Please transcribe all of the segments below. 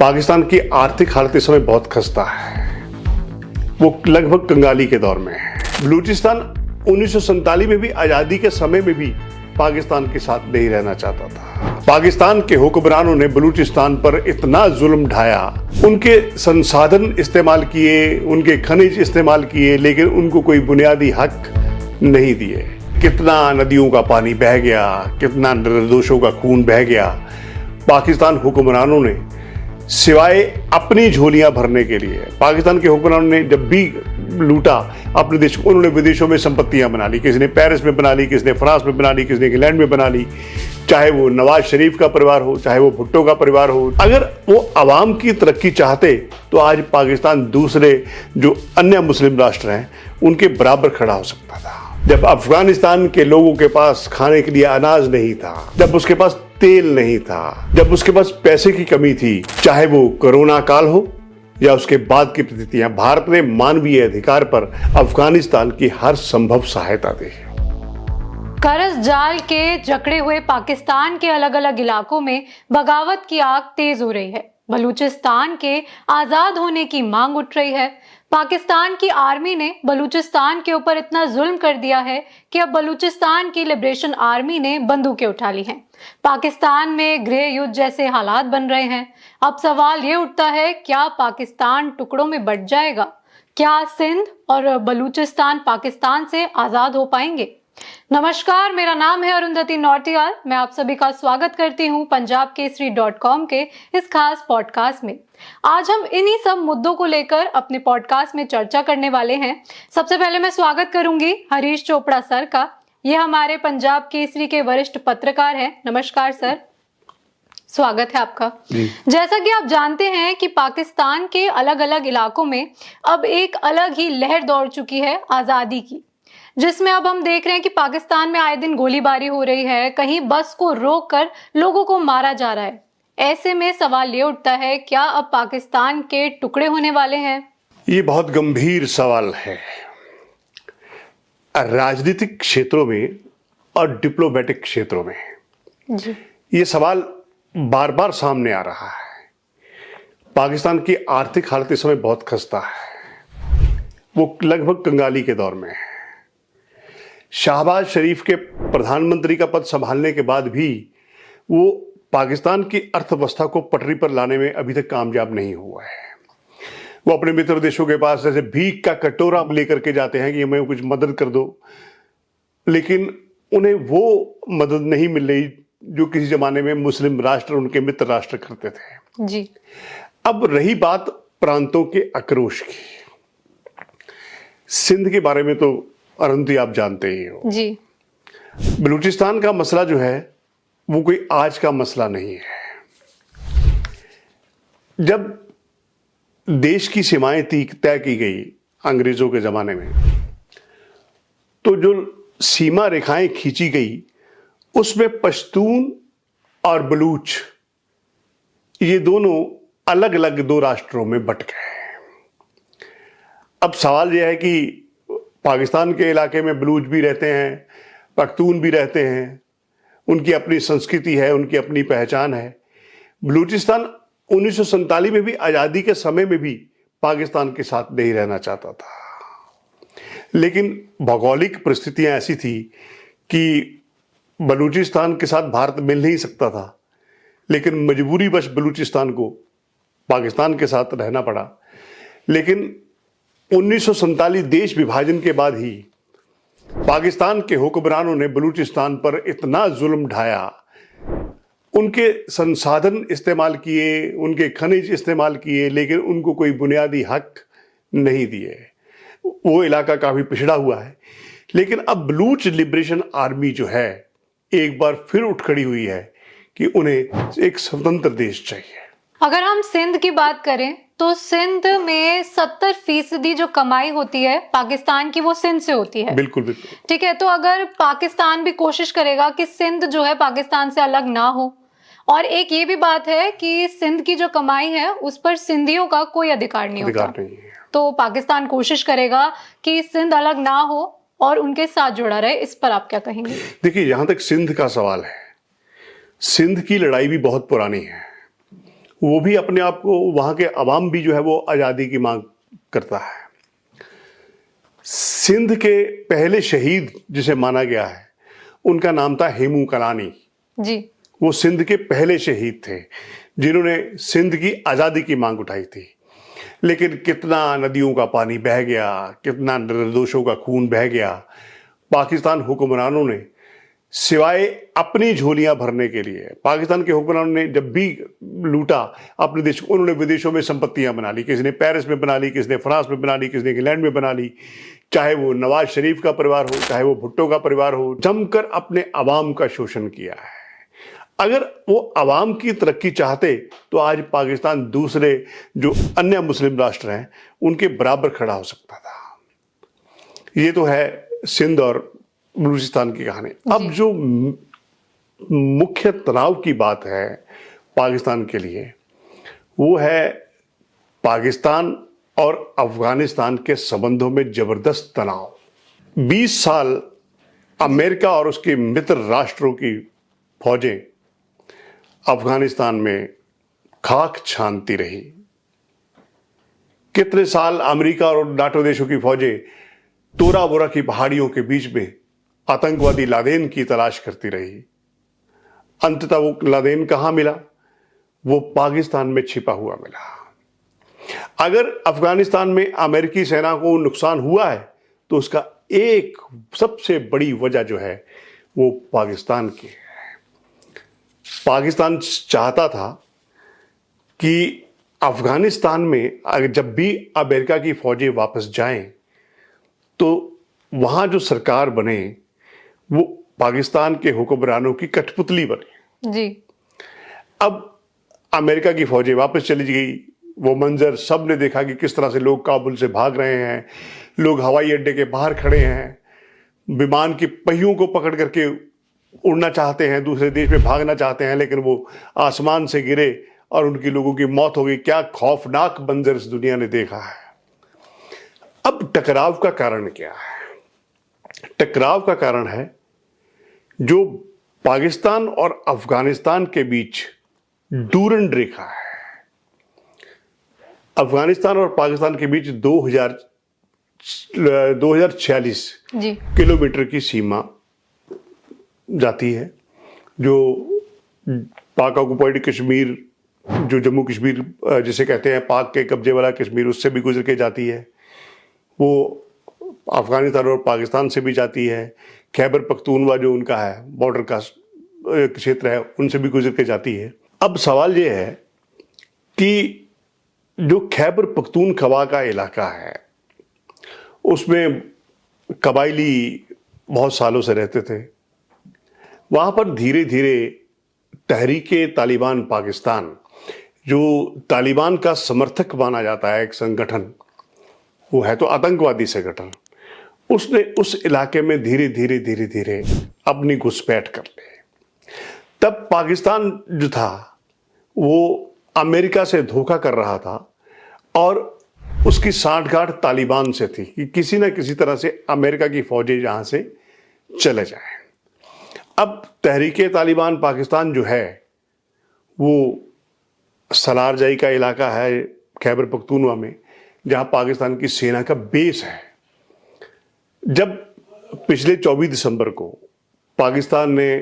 पाकिस्तान की आर्थिक हालत इस समय बहुत खस्ता है। वो लगभग कंगाली के दौर में है। बलूचिस्तान 1947 में भी आजादी के समय में भी पाकिस्तान के साथ नहीं रहना चाहता था। पाकिस्तान के हुक्मरानों ने बलूचिस्तान पर इतना जुल्म ढाया, उनके संसाधन इस्तेमाल किए, उनके खनिज इस्तेमाल किए, लेकिन उनको कोई बुनियादी हक नहीं दिए। कितना नदियों का पानी बह गया, कितना निर्दोषों का खून बह गया। पाकिस्तान हुक्मरानों ने सिवाय अपनी झोलियां भरने के लिए, पाकिस्तान के हुक्मरानों ने जब भी लूटा अपने देश को, उन्होंने विदेशों में संपत्तियां बना ली। किसी ने पेरिस में बना ली, किसी ने फ्रांस में बना ली, किसी ने इंग्लैंड में बना ली। चाहे वो नवाज शरीफ का परिवार हो, चाहे वो भुट्टो का परिवार हो। अगर वो अवाम की तरक्की चाहते तो आज पाकिस्तान दूसरे जो अन्य मुस्लिम राष्ट्र हैं उनके बराबर खड़ा हो सकता था। जब अफगानिस्तान के लोगों के पास खाने के लिए अनाज नहीं था, जब उसके पास तेल नहीं था, जब उसके पास पैसे की कमी थी, चाहे वो कोरोना काल हो या उसके बाद की परिस्थितियां, भारत ने मानवीय अधिकार पर अफगानिस्तान की हर संभव सहायता दी। कर्ज जाल के जकड़े हुए पाकिस्तान के अलग अलग इलाकों में बगावत की आग तेज हो रही है। बलूचिस्तान के आजाद होने की मांग उठ रही है। पाकिस्तान की आर्मी ने बलूचिस्तान के ऊपर इतना जुल्म कर दिया है कि अब बलूचिस्तान की लिबरेशन आर्मी ने बंदूकें उठा ली हैं। पाकिस्तान में गृह युद्ध जैसे हालात बन रहे हैं। अब सवाल ये उठता है, क्या पाकिस्तान टुकड़ों में बंट जाएगा? क्या सिंध और बलूचिस्तान पाकिस्तान से आजाद हो पाएंगे? नमस्कार, मेरा नाम है अरुंधति नौटियाल। मैं आप सभी का स्वागत करती हूं punjabkesari.com के इस खास पॉडकास्ट में। आज हम इन्हीं सब मुद्दों को लेकर अपने पॉडकास्ट में चर्चा करने वाले हैं। सबसे पहले मैं स्वागत करूंगी हरीश चोपड़ा सर का। ये हमारे पंजाब केसरी के वरिष्ठ पत्रकार हैं। नमस्कार सर, स्वागत है आपका। जैसा कि आप जानते हैं कि पाकिस्तान के अलग अलग इलाकों में अब एक अलग ही लहर दौड़ चुकी है आजादी की, जिसमें अब हम देख रहे हैं कि पाकिस्तान में आए दिन गोलीबारी हो रही है, कहीं बस को रोककर लोगों को मारा जा रहा है। ऐसे में सवाल ये उठता है, क्या अब पाकिस्तान के टुकड़े होने वाले हैं? ये बहुत गंभीर सवाल है। राजनीतिक क्षेत्रों में और डिप्लोमेटिक क्षेत्रों में जी। ये सवाल बार बार सामने आ रहा है। पाकिस्तान की आर्थिक हालत इस समय बहुत खस्ता है। वो लगभग कंगाली के दौर में है। शहबाज शरीफ के प्रधानमंत्री का पद संभालने के बाद भी वो पाकिस्तान की अर्थव्यवस्था को पटरी पर लाने में अभी तक कामयाब नहीं हुआ है। वो अपने मित्र देशों के पास जैसे भीख का कटोरा लेकर के जाते हैं कि हमें कुछ मदद कर दो, लेकिन उन्हें वो मदद नहीं मिल रही जो किसी जमाने में मुस्लिम राष्ट्र, उनके मित्र राष्ट्र करते थे। जी। अब रही बात प्रांतों के आक्रोश की, सिंध के बारे में तो अरुंधति आप जानते ही हो। जी। बलूचिस्तान का मसला जो है वो कोई आज का मसला नहीं है। जब देश की सीमाएं तय की गई अंग्रेजों के जमाने में, तो जो सीमा रेखाएं खींची गई उसमें पश्तून और बलूच, ये दोनों अलग अलग दो राष्ट्रों में बट गए। अब सवाल यह है कि पाकिस्तान के इलाके में बलूच भी रहते हैं, पख्तून भी रहते हैं, उनकी अपनी संस्कृति है, उनकी अपनी पहचान है। बलूचिस्तान 1947 में भी आजादी के समय में भी पाकिस्तान के साथ नहीं रहना चाहता था, लेकिन भौगोलिक परिस्थितियां ऐसी थी कि बलूचिस्तान के साथ भारत मिल नहीं सकता था, लेकिन मजबूरीवश बलूचिस्तान को पाकिस्तान के साथ रहना पड़ा। लेकिन 1947 देश विभाजन के बाद ही पाकिस्तान के हुक्मरानों ने बलूचिस्तान पर इतना जुल्म ढाया, उनके संसाधन इस्तेमाल किए, उनके खनिज इस्तेमाल किए, लेकिन उनको कोई बुनियादी हक नहीं दिए। वो इलाका काफी पिछड़ा हुआ है। लेकिन अब बलूच लिबरेशन आर्मी जो है एक बार फिर उठ खड़ी हुई है कि उन्हें एक स्वतंत्र देश चाहिए। अगर हम सिंध की बात करें तो सिंध में 70% जो कमाई होती है पाकिस्तान की, वो सिंध से होती है। बिल्कुल बिल्कुल। ठीक है, तो अगर पाकिस्तान भी कोशिश करेगा कि सिंध जो है पाकिस्तान से अलग ना हो, और एक ये भी बात है कि सिंध की जो कमाई है उस पर सिंधियों का कोई अधिकार नहीं होता, तो पाकिस्तान कोशिश करेगा कि सिंध अलग ना हो और उनके साथ जुड़ा रहे। इस पर आप क्या कहेंगे? देखिए, जहां तक सिंध का सवाल है, सिंध की लड़ाई भी बहुत पुरानी है वो भी अपने आप को, वहाँ के अवाम भी जो है वो आज़ादी की मांग करता है। सिंध के पहले शहीद जिसे माना गया है उनका नाम था हेमू कलानी। जी। वो सिंध के पहले शहीद थे जिन्होंने सिंध की आज़ादी की मांग उठाई थी। लेकिन कितना नदियों का पानी बह गया, कितना निर्दोषों का खून बह गया। पाकिस्तान हुक्मरानों ने सिवाय अपनी झोलियां भरने के लिए, पाकिस्तान के हुक्मरानों ने जब भी लूटा अपने देश को, उन्होंने विदेशों में संपत्तियां बना ली। किसी ने पेरिस में बना ली, किसी ने फ्रांस में बना ली, किसी ने इंग्लैंड में बना ली। चाहे वो नवाज शरीफ का परिवार हो, चाहे वो भुट्टो का परिवार हो, जमकर अपने अवाम का शोषण किया है। अगर वो अवाम की तरक्की चाहते तो आज पाकिस्तान दूसरे जो अन्य मुस्लिम राष्ट्र हैं उनके बराबर खड़ा हो सकता था। ये तो है सिंध और बलूचिस्तान की कहानी। अब जो मुख्य तनाव की बात है पाकिस्तान के लिए, वो है पाकिस्तान और अफगानिस्तान के संबंधों में जबरदस्त तनाव। 20 साल अमेरिका और उसके मित्र राष्ट्रों की फौजें अफगानिस्तान में खाक छानती रही। कितने साल अमेरिका और नाटो देशों की फौजें तोरा बोरा की पहाड़ियों के बीच में आतंकवादी लादेन की तलाश करती रही। अंततः वो लादेन कहां मिला? वो पाकिस्तान में छिपा हुआ मिला। अगर अफगानिस्तान में अमेरिकी सेना को नुकसान हुआ है तो उसका एक सबसे बड़ी वजह जो है वो पाकिस्तान की है। पाकिस्तान चाहता था कि अफगानिस्तान में अगर जब भी अमेरिका की फौजें वापस जाएं तो वहां जो सरकार बने वो पाकिस्तान के हुक्मरानों की कठपुतली बने। जी। अब अमेरिका की फौजें वापस चली गई। वो मंजर सब ने देखा कि किस तरह से लोग काबुल से भाग रहे हैं, लोग हवाई अड्डे के बाहर खड़े हैं, विमान के पहियों को पकड़ करके उड़ना चाहते हैं, दूसरे देश में भागना चाहते हैं, लेकिन वो आसमान से गिरे और उनकी लोगों की मौत हो गई। क्या खौफनाक मंजर इस दुनिया ने देखा है। अब टकराव का कारण क्या है? टकराव का कारण है जो पाकिस्तान और अफगानिस्तान के बीच डूरंड रेखा है। अफगानिस्तान और पाकिस्तान के बीच 2046 किलोमीटर की सीमा जाती है, जो पाक ऑक्युपाइड कश्मीर, जो जम्मू कश्मीर जिसे कहते हैं पाक के कब्जे वाला कश्मीर, उससे भी गुजर के जाती है। वो अफगानिस्तान और पाकिस्तान से भी जाती है। खैबर पख्तूनवा जो उनका है बॉर्डर का क्षेत्र है, उनसे भी गुजर के जाती है। अब सवाल ये है कि जो खैबर पख्तूनख्वा का इलाका है उसमें कबायली बहुत सालों से रहते थे। वहाँ पर धीरे धीरे तहरीके तालिबान पाकिस्तान, जो तालिबान का समर्थक माना जाता है एक संगठन, वो है तो आतंकवादी संगठन, उसने उस इलाके में धीरे धीरे धीरे धीरे अपनी घुसपैठ कर ली। तब पाकिस्तान जो था वो अमेरिका से धोखा कर रहा था और उसकी सांठगांठ तालिबान से थी कि किसी न किसी तरह से अमेरिका की फौजें यहां से चले जाएं। अब तहरीके तालिबान पाकिस्तान जो है वो सलारजाई का इलाका है खैबर पख्तूनवा में, जहां पाकिस्तान की सेना का बेस है। जब पिछले 24 दिसंबर को पाकिस्तान ने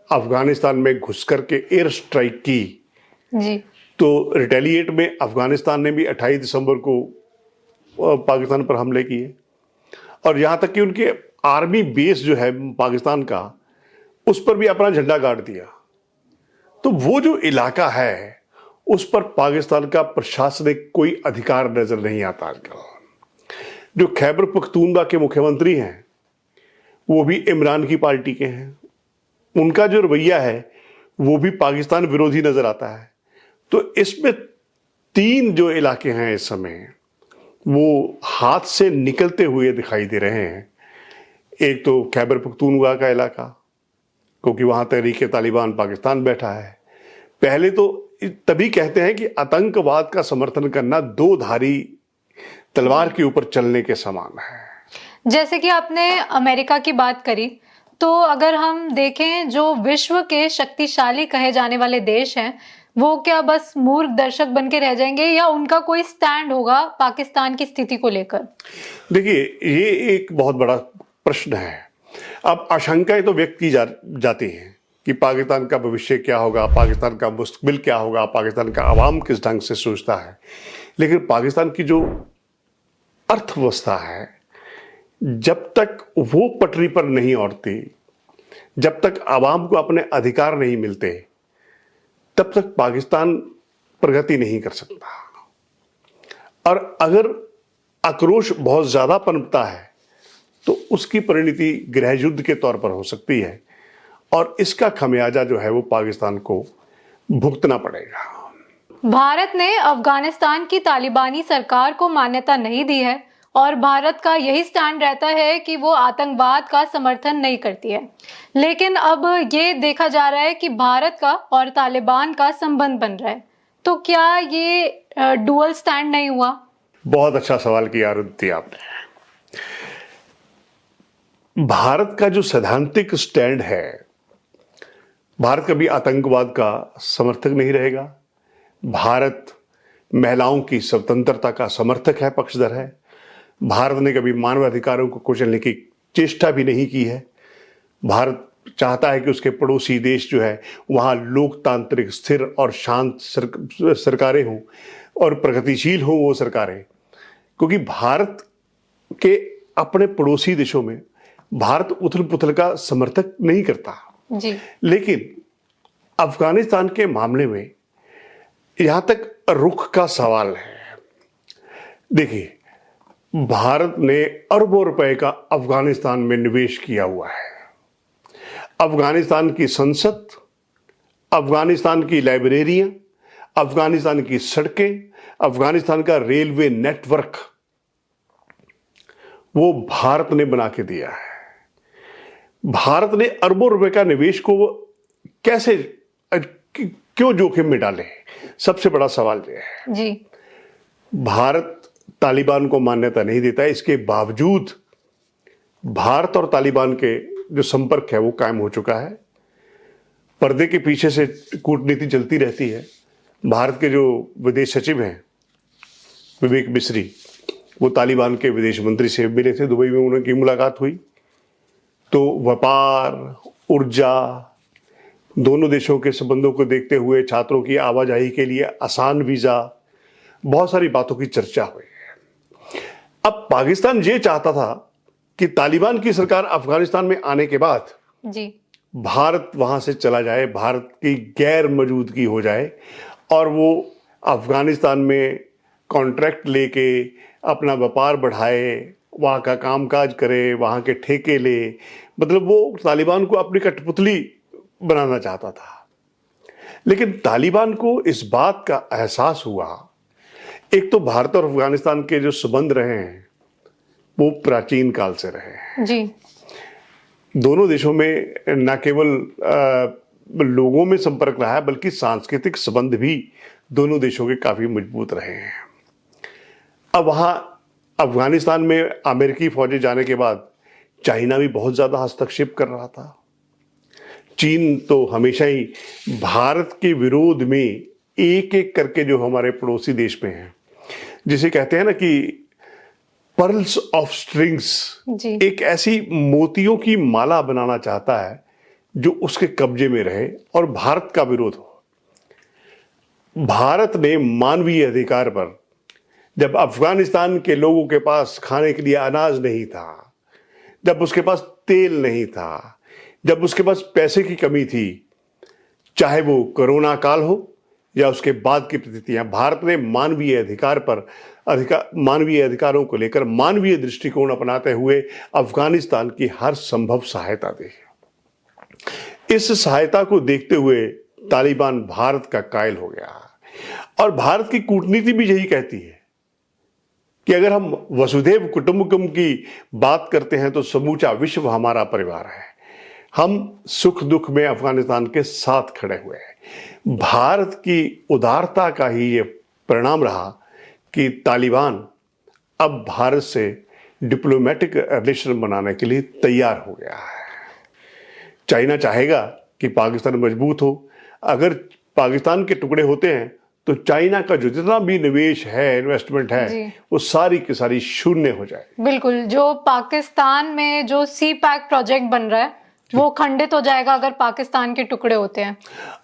अफगानिस्तान में घुस करके एयर स्ट्राइक की जी, तो रिटेलिएट में अफगानिस्तान ने भी 28 दिसंबर को पाकिस्तान पर हमले किए और यहाँ तक कि उनके आर्मी बेस जो है पाकिस्तान का, उस पर भी अपना झंडा गाड़ दिया। तो वो जो इलाका है उस पर पाकिस्तान का प्रशासनिक कोई अधिकार नजर नहीं आता आजकल। जो खैबर पख्तूनख्वा के मुख्यमंत्री हैं वो भी इमरान की पार्टी के हैं। उनका जो रवैया है वो भी पाकिस्तान विरोधी नजर आता है। तो इसमें 3 जो इलाके हैं इस समय वो हाथ से निकलते हुए दिखाई दे रहे हैं। एक तो खैबर पख्तूनख्वा का इलाका, क्योंकि वहां तहरीके तालिबान पाकिस्तान बैठा है। पहले तो तभी कहते हैं कि आतंकवाद का समर्थन करना 2 धारी तलवार के ऊपर चलने के समान है। जैसे कि आपने अमेरिका की बात करी, तो अगर हम देखें जो विश्व के शक्तिशाली कहे जाने वाले देश हैं वो क्या बस मूर्ख दर्शक बन के रह जाएंगे या उनका कोई स्टैंड होगा पाकिस्तान की स्थिति को लेकर? देखिए, ये एक बहुत बड़ा प्रश्न है। अब आशंकाएं तो व्यक्त की जाती हैं कि पाकिस्तान का भविष्य क्या होगा, पाकिस्तान का मुस्तकबिल क्या होगा, पाकिस्तान का आवाम किस ढंग से सोचता है। लेकिन पाकिस्तान की जो अर्थव्यवस्था है, जब तक वो पटरी पर नहीं उतरती, जब तक आवाम को अपने अधिकार नहीं मिलते, तब तक पाकिस्तान प्रगति नहीं कर सकता। और अगर आक्रोश बहुत ज्यादा पनपता है तो उसकी परिणति गृह युद्ध के तौर पर हो सकती है और इसका खमियाजा जो है वो पाकिस्तान को भुगतना पड़ेगा। भारत ने अफगानिस्तान की तालिबानी सरकार को मान्यता नहीं दी है और भारत का यही स्टैंड रहता है कि वो आतंकवाद का समर्थन नहीं करती है। लेकिन अब ये देखा जा रहा है कि भारत का और तालिबान का संबंध बन रहा है, तो क्या ये डुअल स्टैंड नहीं हुआ? बहुत अच्छा सवाल किया अरुंधति आपने। भारत का जो सैद्धांतिक स्टैंड है, भारत कभी आतंकवाद का समर्थक नहीं रहेगा। भारत महिलाओं की स्वतंत्रता का समर्थक है, पक्षधर है। भारत ने कभी मानवाधिकारों को कुचलने की चेष्टा भी नहीं की है। भारत चाहता है कि उसके पड़ोसी देश जो है वहां लोकतांत्रिक, स्थिर और शांत सरकारें हों और प्रगतिशील हों वो सरकारें, क्योंकि भारत के अपने पड़ोसी देशों में भारत उथल पुथल का समर्थक नहीं करता जी। लेकिन अफगानिस्तान के मामले में यहां तक रुख का सवाल है। देखिए, भारत ने अरबों रुपए का अफगानिस्तान में निवेश किया हुआ है। अफगानिस्तान की संसद, अफगानिस्तान की लाइब्रेरियां, अफगानिस्तान की सड़कें, अफगानिस्तान का रेलवे नेटवर्क वो भारत ने बना के दिया है। भारत ने अरबों रुपए का निवेश को कैसे, क्यों जोखिम में डाले, सबसे बड़ा सवाल यह है। जी। भारत तालिबान को मान्यता नहीं देता है, इसके बावजूद भारत और तालिबान के जो संपर्क है वो कायम हो चुका है। पर्दे के पीछे से कूटनीति चलती रहती है। भारत के जो विदेश सचिव हैं विवेक मिश्री, वो तालिबान के विदेश मंत्री से मिले थे, दुबई में उनकी मुलाकात हुई। तो व्यापार, ऊर्जा, दोनों देशों के संबंधों को देखते हुए छात्रों की आवाजाही के लिए आसान वीजा, बहुत सारी बातों की चर्चा हुई है। अब पाकिस्तान ये चाहता था कि तालिबान की सरकार अफगानिस्तान में आने के बाद जी भारत वहां से चला जाए, भारत की गैर मौजूदगी हो जाए और वो अफगानिस्तान में कॉन्ट्रैक्ट लेके अपना व्यापार बढ़ाए, वहाँ का कामकाज करे, वहाँ के ठेके ले, मतलब वो तालिबान को अपनी कठपुतली बनाना चाहता था। लेकिन तालिबान को इस बात का एहसास हुआ, एक तो भारत और अफगानिस्तान के जो संबंध रहे हैं वो प्राचीन काल से रहे हैं। जी। दोनों देशों में न केवल लोगों में संपर्क रहा है बल्कि सांस्कृतिक संबंध भी दोनों देशों के काफी मजबूत रहे हैं। अब वहां अफगानिस्तान में अमेरिकी फौजें जाने के बाद चाइना भी बहुत ज्यादा हस्तक्षेप कर रहा था। चीन तो हमेशा ही भारत के विरोध में एक एक करके जो हमारे पड़ोसी देश में हैं, जिसे कहते हैं ना कि पर्ल्स ऑफ स्ट्रिंग्स, एक ऐसी मोतियों की माला बनाना चाहता है जो उसके कब्जे में रहे और भारत का विरोध हो। भारत ने मानवीय अधिकार पर, जब अफगानिस्तान के लोगों के पास खाने के लिए अनाज नहीं था, जब उसके पास तेल नहीं था, जब उसके पास पैसे की कमी थी, चाहे वो कोरोना काल हो या उसके बाद की परिस्थितियां, भारत ने मानवीय अधिकार पर मानवीय अधिकारों को लेकर मानवीय दृष्टिकोण अपनाते हुए अफगानिस्तान की हर संभव सहायता दी। इस सहायता को देखते हुए तालिबान भारत का कायल हो गया और भारत की कूटनीति भी यही कहती है कि अगर हम वसुधैव कुटुंबकम की बात करते हैं तो समूचा विश्व हमारा परिवार है। हम सुख दुख में अफगानिस्तान के साथ खड़े हुए हैं। भारत की उदारता का ही ये परिणाम रहा कि तालिबान अब भारत से डिप्लोमेटिक रिलेशन बनाने के लिए तैयार हो गया है। चाइना चाहेगा कि पाकिस्तान मजबूत हो। अगर पाकिस्तान के टुकड़े होते हैं तो चाइना का जो जितना भी निवेश है, इन्वेस्टमेंट जी। है, वो सारी की सारी शून्य हो जाए। बिल्कुल, जो पाकिस्तान में जो सी पैक प्रोजेक्ट बन रहा है वो खंडित हो जाएगा अगर पाकिस्तान के टुकड़े होते हैं।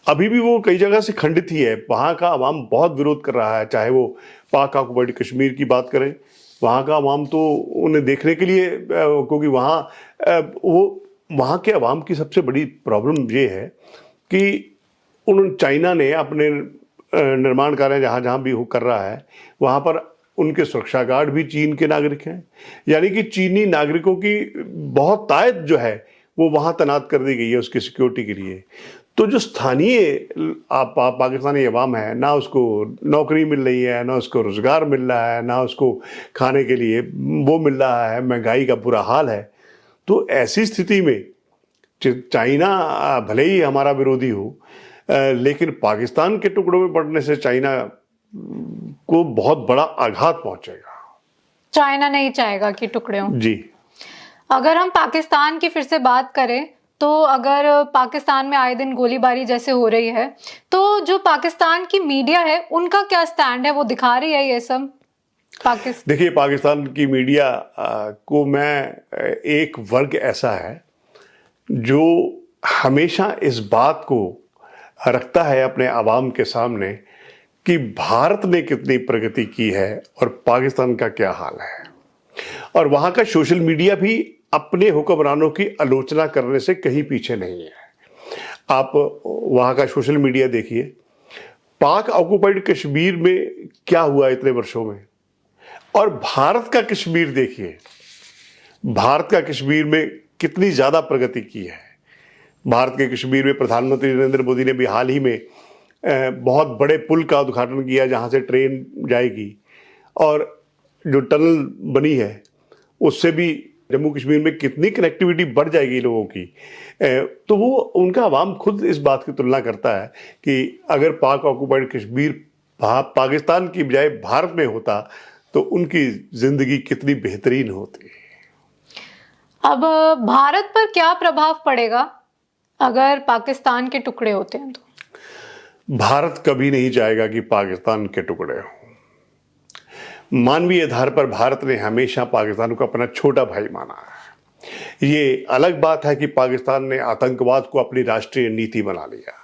अभी भी वो कई जगह से खंडित ही है। वहाँ का अवाम बहुत विरोध कर रहा है, चाहे वो पाक ऑक्युपाइड कश्मीर की बात करें, वहाँ का अवाम तो उन्हें देखने के लिए, क्योंकि वहाँ के अवाम की सबसे बड़ी प्रॉब्लम ये है कि चाइना ने अपने निर्माण कार्य जहाँ जहाँ भी कर रहा है वहाँ पर उनके सुरक्षा गार्ड भी चीन के नागरिक हैं, यानी कि चीनी नागरिकों की बहुत तायत जो है वो वहाँ तैनात कर दी गई है उसकी सिक्योरिटी के लिए। तो जो स्थानीय पाकिस्तानी अवाम है, ना उसको नौकरी मिल रही है, ना उसको रोजगार मिल रहा है, ना उसको खाने के लिए वो मिल रहा है, महंगाई का बुरा हाल है। तो ऐसी स्थिति में चाइना भले ही हमारा विरोधी हो, लेकिन पाकिस्तान के टुकड़ों में पड़ने से चाइना को बहुत बड़ा आघात पहुंचेगा। चाइना नहीं चाहेगा कि टुकड़े हों। जी। अगर हम पाकिस्तान की फिर से बात करें तो अगर पाकिस्तान में आए दिन गोलीबारी जैसे हो रही है तो जो पाकिस्तान की मीडिया है उनका क्या स्टैंड है, वो दिखा रही है ये सब? देखिए, पाकिस्तान की मीडिया को मैं एक वर्ग ऐसा है जो हमेशा इस बात को रखता है अपने आवाम के सामने कि भारत ने कितनी प्रगति की है और पाकिस्तान का क्या हाल है। और वहाँ का सोशल मीडिया भी अपने हुक्मरानों की आलोचना करने से कहीं पीछे नहीं है। आप वहाँ का सोशल मीडिया देखिए, पाक ऑक्युपाइड कश्मीर में क्या हुआ इतने वर्षों में, और भारत का कश्मीर देखिए, भारत का कश्मीर में कितनी ज़्यादा प्रगति की है। भारत के कश्मीर में प्रधानमंत्री नरेंद्र मोदी ने भी हाल ही में बहुत बड़े पुल का उद्घाटन किया जहाँ से ट्रेन जाएगी, और जो टनल बनी है उससे भी जम्मू कश्मीर में कितनी कनेक्टिविटी बढ़ जाएगी लोगों की। तो वो उनका अवाम खुद इस बात की तुलना करता है कि अगर पाक ऑक्युपाइड कश्मीर पाकिस्तान की बजाय भारत में होता तो उनकी जिंदगी कितनी बेहतरीन होती। अब भारत पर क्या प्रभाव पड़ेगा अगर पाकिस्तान के टुकड़े होते हैं? तो भारत कभी नहीं चाहेगा कि पाकिस्तान के टुकड़े हों। मानवीय आधार पर भारत ने हमेशा पाकिस्तान को अपना छोटा भाई माना है। ये अलग बात है कि पाकिस्तान ने आतंकवाद को अपनी राष्ट्रीय नीति बना लिया,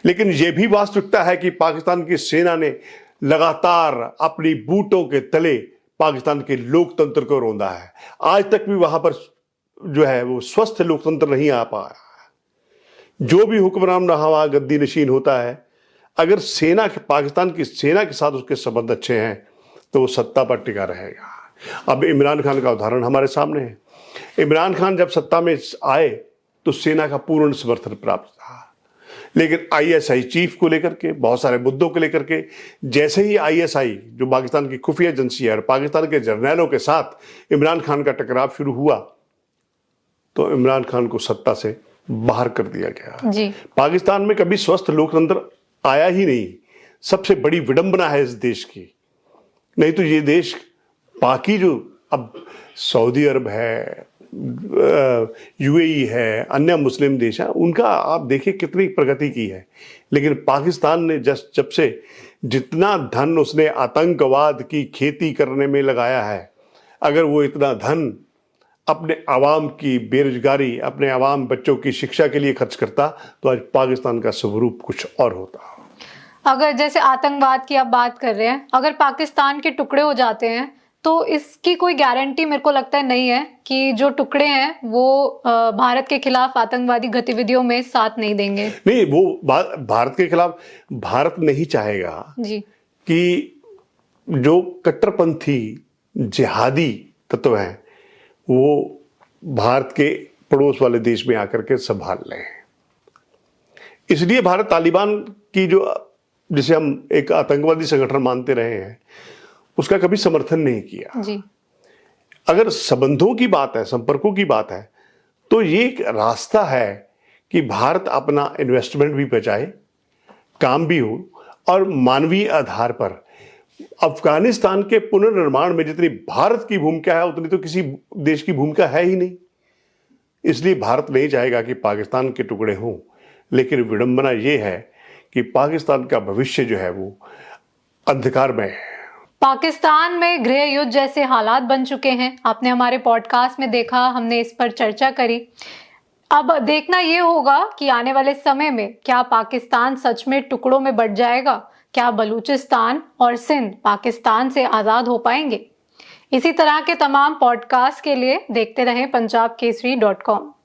लेकिन यह भी वास्तविकता है कि पाकिस्तान की सेना ने लगातार अपनी बूटों के तले पाकिस्तान के लोकतंत्र को रौंदा है। आज तक भी वहां पर जो है वो स्वस्थ लोकतंत्र नहीं आ पाया। जो भी हुक्मरान रहा वहां गद्दी नशीन होता है, अगर पाकिस्तान की सेना के साथ उसके संबंध अच्छे हैं तो वो सत्ता पर टिका रहेगा। अब इमरान खान का उदाहरण हमारे सामने है। इमरान खान जब सत्ता में आए तो सेना का पूर्ण समर्थन प्राप्त था, लेकिन आईएसआई चीफ को लेकर के, बहुत सारे मुद्दों को लेकर के, जैसे ही आईएसआई जो पाकिस्तान की खुफिया एजेंसी है और पाकिस्तान के जर्नैलों के साथ इमरान खान का टकराव शुरू हुआ तो इमरान खान को सत्ता से बाहर कर दिया गया। जी। पाकिस्तान में कभी स्वस्थ लोकतंत्र आया ही नहीं। सबसे बड़ी विडंबना है इस देश की। नहीं तो ये देश बाकी जो अब सऊदी अरब है, यूएई है, अन्य मुस्लिम देश हैं, उनका आप देखिए कितनी प्रगति की है। लेकिन पाकिस्तान ने जब से जितना धन उसने आतंकवाद की खेती करने में लगाया है, अगर वो इतना धन अपने आवाम की बेरोजगारी, अपने आवाम बच्चों की शिक्षा के लिए खर्च करता तो आज पाकिस्तान का स्वरूप कुछ और होता। अगर जैसे आतंकवाद की आप बात कर रहे हैं, अगर पाकिस्तान के टुकड़े हो जाते हैं तो इसकी कोई गारंटी मेरे को लगता है नहीं है कि जो टुकड़े हैं वो भारत के खिलाफ आतंकवादी गतिविधियों में साथ नहीं देंगे। नहीं, वो भारत के खिलाफ भारत नहीं चाहेगा जी कि जो कट्टरपंथी जिहादी तत्व हैं वो भारत के पड़ोस वाले देश में आकर के संभाल लें। इसलिए भारत तालिबान की जिसे हम एक आतंकवादी संगठन मानते रहे हैं उसका कभी समर्थन नहीं किया। जी। अगर संबंधों की बात है, संपर्कों की बात है, तो ये एक रास्ता है कि भारत अपना इन्वेस्टमेंट भी बचाए, काम भी हो, और मानवीय आधार पर अफगानिस्तान के पुनर्निर्माण में जितनी भारत की भूमिका है उतनी तो किसी देश की भूमिका है ही नहीं। इसलिए भारत नहीं चाहेगा कि पाकिस्तान के टुकड़े हों। लेकिन विडंबना यह है कि पाकिस्तान का भविष्य जो है वो अंधकारमय है। पाकिस्तान में गृह युद्ध जैसे हालात बन चुके हैं। आपने हमारे पॉडकास्ट में देखा, हमने इस पर चर्चा करी। अब देखना ये होगा कि आने वाले समय में क्या पाकिस्तान सच में टुकड़ों में बंट जाएगा, क्या बलूचिस्तान और सिंध पाकिस्तान से आजाद हो पाएंगे। इसी तरह के तमाम पॉडकास्ट के लिए देखते रहें punjabkesari.com।